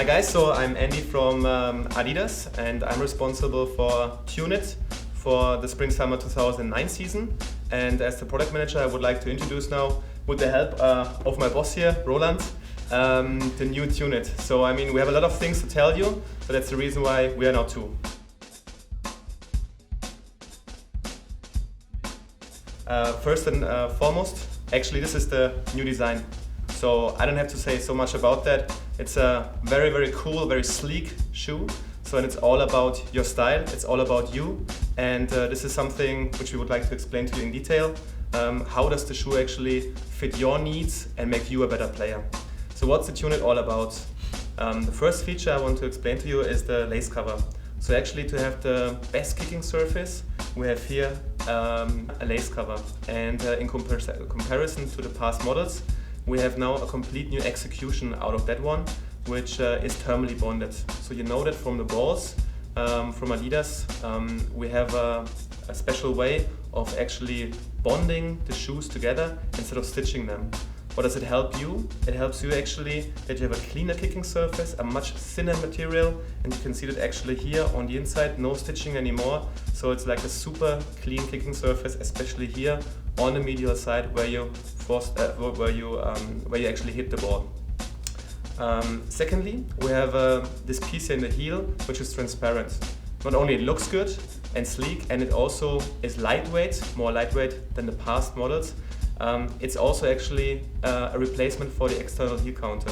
Hi guys, so I'm Andy from Adidas and I'm responsible for Tunit for the Spring-Summer 2009 season. And as the product manager, I would like to introduce now, with the help of my boss here, Roland, the new Tunit. So I mean, we have a lot of things to tell you, so that's the reason why we are now two. First and foremost, actually this is the new design. So I don't have to say so much about that. It's a very, very cool, very sleek shoe. So and it's all about your style, it's all about you. And this is something which we would like to explain to you in detail. How does the shoe actually fit your needs and make you a better player? So what's the Tunit all about? The first feature I want to explain to you is the lace cover. So actually to have the best kicking surface, we have here a lace cover. And in comparison to the past models, we have now a complete new execution out of that one, which is thermally bonded. So you know that from the balls, from Adidas, we have a special way of actually bonding the shoes together instead of stitching them. What does it help you? It helps you actually that you have a cleaner kicking surface, a much thinner material, and you can see that actually here on the inside, no stitching anymore. So it's like a super clean kicking surface, especially here on the medial side where you actually hit the ball. Secondly, we have this piece in the heel, which is transparent. Not only it looks good and sleek, and it also is lightweight, more lightweight than the past models. It's also actually a replacement for the external heel counter.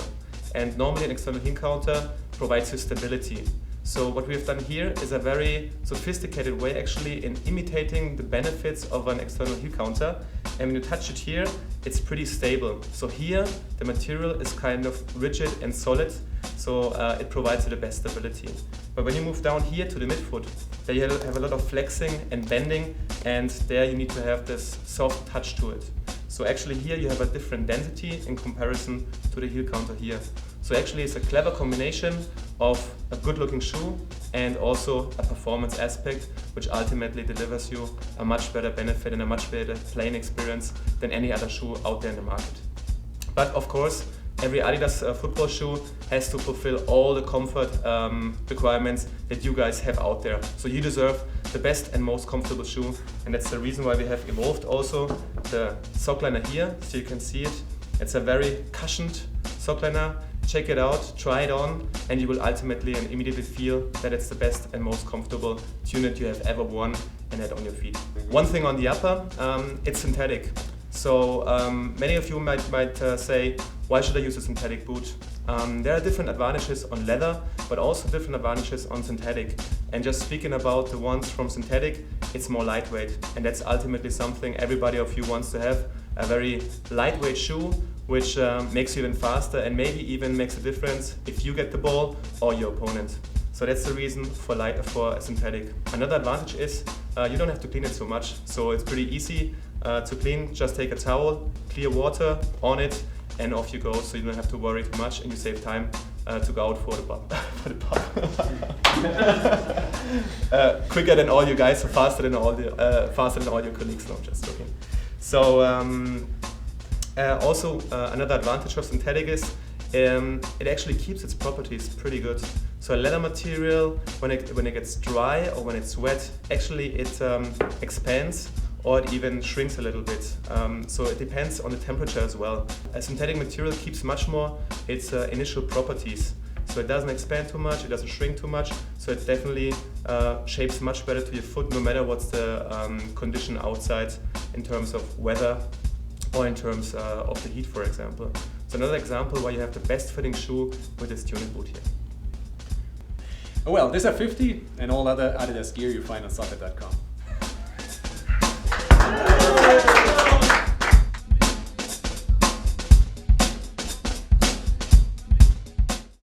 And normally an external heel counter provides you stability. So what we have done here is a very sophisticated way actually in imitating the benefits of an external heel counter. And when you touch it here, it's pretty stable. So here the material is kind of rigid and solid, so it provides you the best stability. But when you move down here to the midfoot, there you have a lot of flexing and bending, and there you need to have this soft touch to it. So actually here you have a different density in comparison to the heel counter here. So actually it's a clever combination of a good looking shoe and also a performance aspect, which ultimately delivers you a much better benefit and a much better playing experience than any other shoe out there in the market. But of course, every Adidas football shoe has to fulfill all the comfort requirements that you guys have out there. So you deserve the best and most comfortable shoe, and that's the reason why we have evolved also the sock liner here, so you can see it. It's a very cushioned sock liner. Check it out, try it on, and you will ultimately and immediately feel that it's the best and most comfortable Tunit you have ever worn and had on your feet. One thing on the upper, it's synthetic. So many of you might say, why should I use a synthetic boot? There are different advantages on leather, but also different advantages on synthetic. And just speaking about the ones from synthetic, it's more lightweight. And that's ultimately something everybody of you wants to have, a very lightweight shoe, which makes you even faster and maybe even makes a difference if you get the ball or your opponent. So that's the reason for a synthetic. Another advantage is you don't have to clean it so much. So it's pretty easy to clean. Just take a towel, clear water on it, and off you go. So you don't have to worry too much, and you save time to go out for the pub. Quicker than all you guys, so faster than all your colleagues. No, I'm just joking. So also another advantage of synthetic is it actually keeps its properties pretty good. So a leather material, when it gets dry or when it's wet, actually it expands or it even shrinks a little bit. So it depends on the temperature as well. A synthetic material keeps much more its initial properties. So it doesn't expand too much, it doesn't shrink too much, so it definitely shapes much better to your foot no matter what's the condition outside in terms of weather or in terms of the heat, for example. So another example why you have the best fitting shoe with this Tunit boot here. Well, this are 50 and all other Adidas gear you find on SOCCER.com.